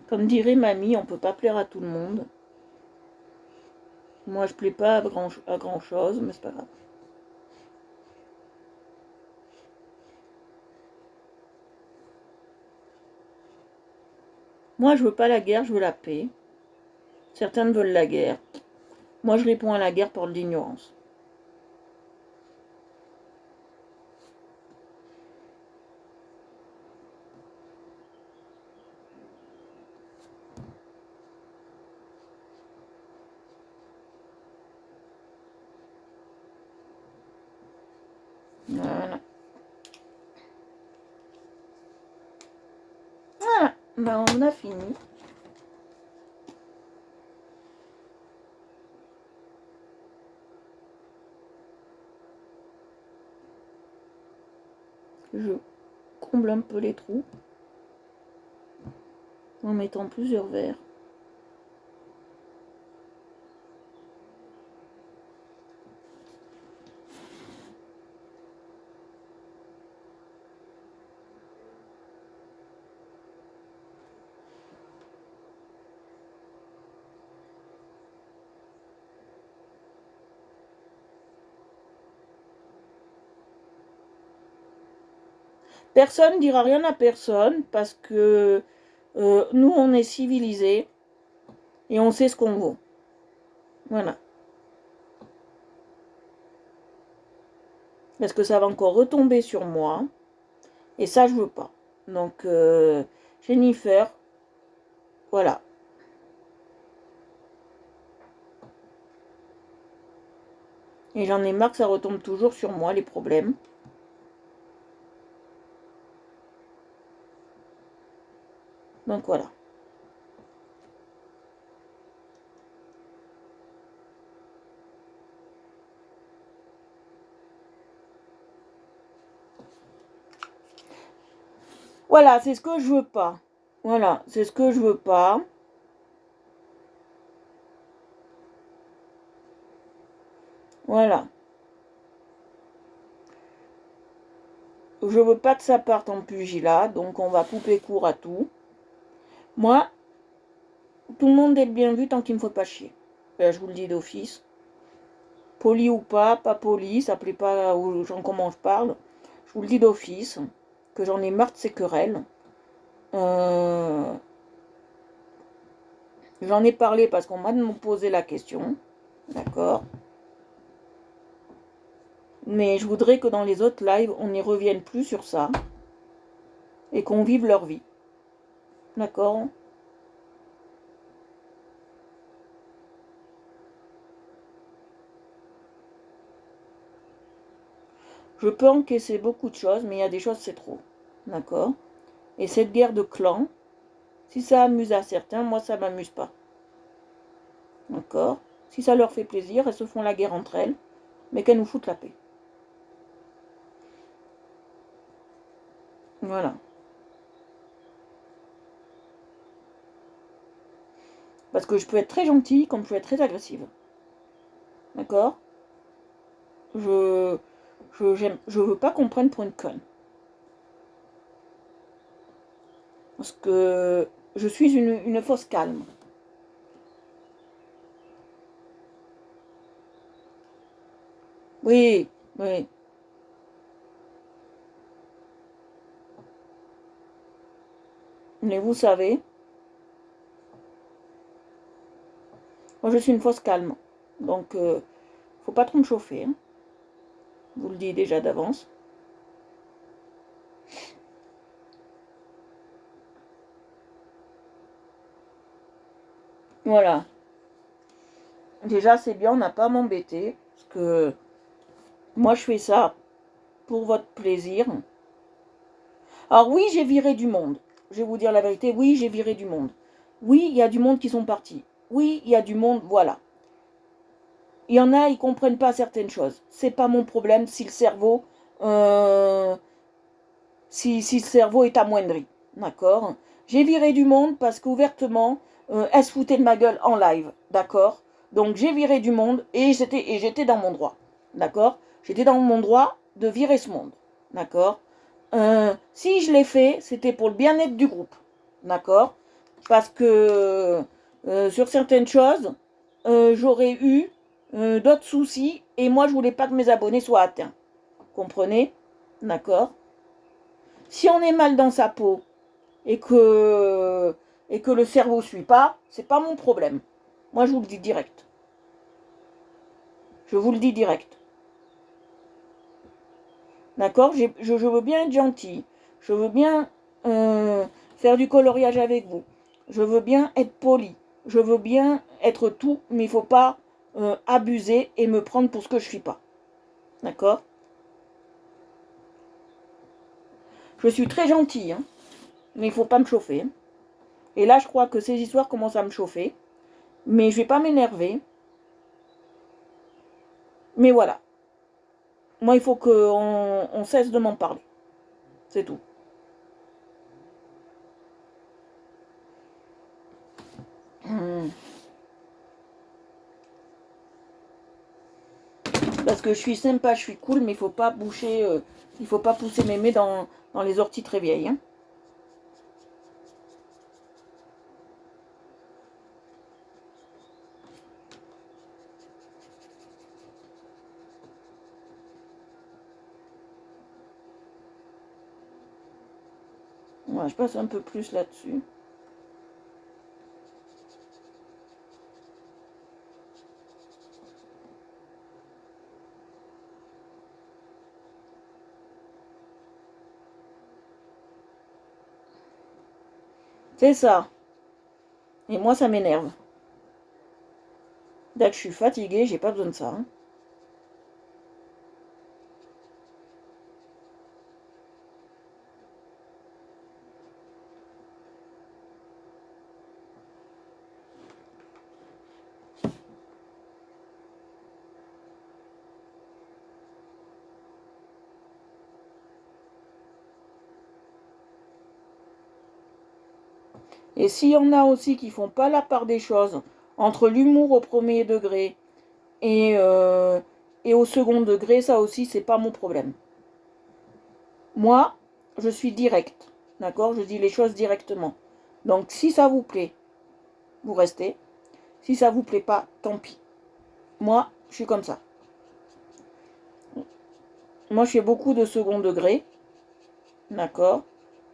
Comme dirait mamie, on peut pas plaire à tout le monde. Moi, je plais pas à grand chose, mais c'est pas grave. Moi, je veux pas la guerre, je veux la paix. Certains veulent la guerre. Moi, je réponds à la guerre par l'ignorance. Voilà. Voilà. Ben, on a fini. Je comble un peu les trous en mettant plusieurs verres. Personne ne dira rien à personne parce que nous, on est civilisés et on sait ce qu'on vaut. Voilà. Parce que ça va encore retomber sur moi et ça, je veux pas. Donc, Jennifer, voilà. Et j'en ai marre que ça retombe toujours sur moi, les problèmes. Donc voilà. Voilà, c'est ce que je veux pas. Voilà, c'est ce que je veux pas. Voilà. Je veux pas que ça parte en pugilat, donc on va couper court à tout. Moi, tout le monde est le bien vu tant qu'il me faut pas chier. Là, je vous le dis d'office. Poli ou pas poli, ça plaît pas aux gens comment je parle. Je vous le dis d'office, que j'en ai marre de ces querelles. J'en ai parlé parce qu'on m'a posé la question. D'accord. Mais je voudrais que dans les autres lives, on n'y revienne plus sur ça. Et qu'on vive leur vie. D'accord. Je peux encaisser beaucoup de choses, mais il y a des choses, c'est trop. D'accord. Et cette guerre de clans, si ça amuse à certains, moi, ça m'amuse pas. D'accord. Si ça leur fait plaisir, elles se font la guerre entre elles, mais qu'elles nous foutent la paix. Voilà. Parce que je peux être très gentille, comme je peux être très agressive. D'accord. Je veux pas qu'on prenne pour une conne. Parce que je suis une fausse calme. Oui, oui. Mais vous savez, moi je suis une fausse calme. Donc, faut pas trop me chauffer. Hein. Je vous le dis déjà d'avance. Voilà. Déjà, c'est bien, on n'a pas à m'embêter. Parce que moi, je fais ça pour votre plaisir. Alors oui, j'ai viré du monde. Je vais vous dire la vérité. Oui, j'ai viré du monde. Oui, il y a du monde qui sont partis. Oui, il y a du monde, voilà. Il y en a, ils comprennent pas certaines choses. C'est pas mon problème si le cerveau, si le cerveau est amoindri. D'accord. J'ai viré du monde parce qu'ouvertement, elle se foutait de ma gueule en live. D'accord. Donc j'ai viré du monde et j'étais dans mon droit. D'accord. J'étais dans mon droit de virer ce monde. D'accord. Si je l'ai fait, c'était pour le bien-être du groupe. D'accord. Parce que sur certaines choses, j'aurais eu d'autres soucis et moi je voulais pas que mes abonnés soient atteints. Comprenez? D'accord. Si on est mal dans sa peau et que le cerveau suit pas, c'est pas mon problème. Moi je vous le dis direct. Je vous le dis direct. D'accord. Je veux bien être gentil. Je veux bien faire du coloriage avec vous. Je veux bien être poli. Je veux bien être tout, mais il ne faut pas abuser et me prendre pour ce que je ne suis pas. D'accord. Je suis très gentille, hein, mais il ne faut pas me chauffer. Et là, je crois que ces histoires commencent à me chauffer. Mais je ne vais pas m'énerver. Mais voilà. Moi, il faut qu'on cesse de m'en parler. C'est tout. Parce que je suis sympa, je suis cool, mais il faut pas boucher, il faut pas pousser mes mains dans les orties très vieilles. Hein. Voilà, je passe un peu plus là-dessus. C'est ça. Et moi, ça m'énerve. Dès que je suis fatiguée, j'ai pas besoin de ça. Hein. Et s'il y en a aussi qui font pas la part des choses entre l'humour au premier degré et au second degré, ça aussi, c'est pas mon problème. Moi, je suis direct. D'accord. Je dis les choses directement. Donc, si ça vous plaît, vous restez. Si ça vous plaît pas, tant pis. Moi, je suis comme ça. Moi, je fais beaucoup de second degré. D'accord?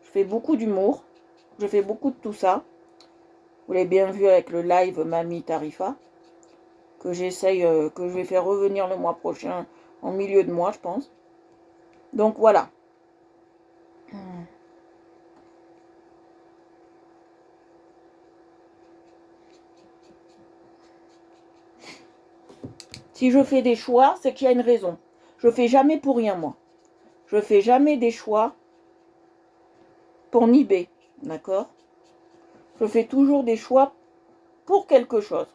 Je fais beaucoup d'humour. Je fais beaucoup de tout ça. Vous l'avez bien vu avec le live Mamie Tarifa. Que j'essaye, que je vais faire revenir le mois prochain. En milieu de mois, je pense. Donc, voilà. Si je fais des choix, c'est qu'il y a une raison. Je fais jamais pour rien, moi. Je fais jamais des choix pour niber, d'accord? Je fais toujours des choix pour quelque chose.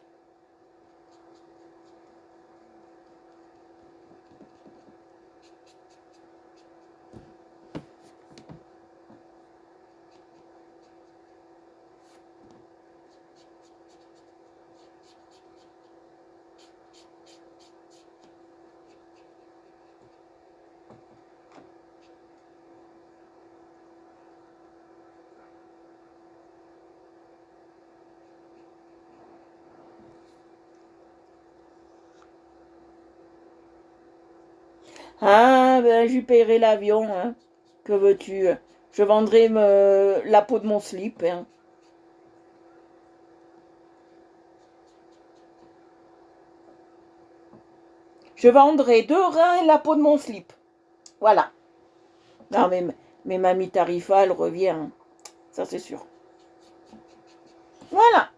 Ah, ben, je lui paierai l'avion, hein. Que veux-tu? Je vendrai la peau de mon slip, hein. Je vendrai 2 reins et la peau de mon slip. Voilà. Non, mais Mamie Tarifa, elle revient, hein. Ça, c'est sûr. Voilà.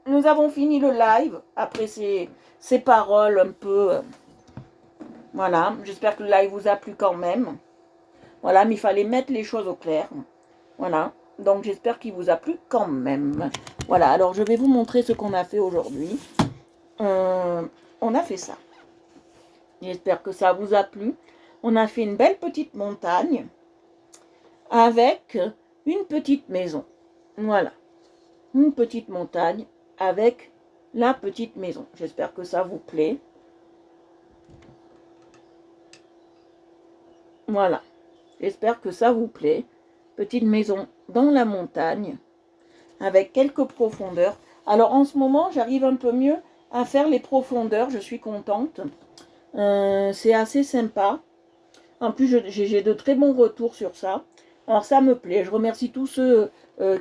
Nous avons fini le live. Après ces paroles un peu... voilà. J'espère que le live vous a plu quand même. Voilà, mais il fallait mettre les choses au clair. Voilà. Donc, j'espère qu'il vous a plu quand même. Voilà. Alors, je vais vous montrer ce qu'on a fait aujourd'hui. On a fait ça. J'espère que ça vous a plu. On a fait une belle petite montagne avec une petite maison. Voilà. Une petite montagne avec la petite maison. J'espère que ça vous plaît. Voilà. J'espère que ça vous plaît. Petite maison dans la montagne avec quelques profondeurs. Alors en ce moment, j'arrive un peu mieux à faire les profondeurs. Je suis contente. C'est assez sympa. En plus, j'ai de très bons retours sur ça. Alors ça me plaît. Je remercie tous ceux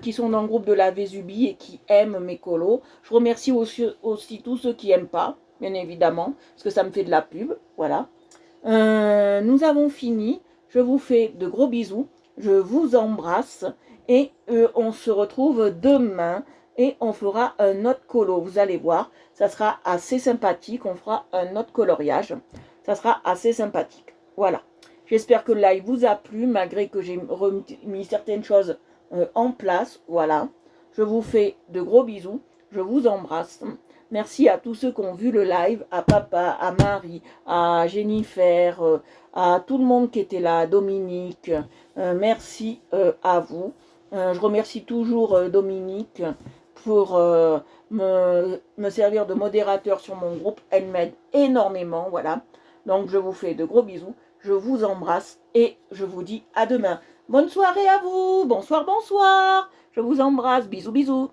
qui sont dans le groupe de la Vésubie et qui aiment mes colos. Je remercie aussi tous ceux qui n'aiment pas, bien évidemment, parce que ça me fait de la pub. Voilà. Nous avons fini. Je vous fais de gros bisous. Je vous embrasse. Et on se retrouve demain. Et on fera un autre colo. Vous allez voir. Ça sera assez sympathique. On fera un autre coloriage. Ça sera assez sympathique. Voilà. J'espère que le live vous a plu, malgré que j'ai remis certaines choses en place. Voilà. Je vous fais de gros bisous. Je vous embrasse. Merci à tous ceux qui ont vu le live, à papa, à Marie, à Jennifer, à tout le monde qui était là, Dominique. Merci à vous. Je remercie toujours Dominique pour me servir de modérateur sur mon groupe. Elle m'aide énormément, voilà. Donc je vous fais de gros bisous. Je vous embrasse et je vous dis à demain. Bonne soirée à vous. Bonsoir, bonsoir. Je vous embrasse. Bisous, bisous.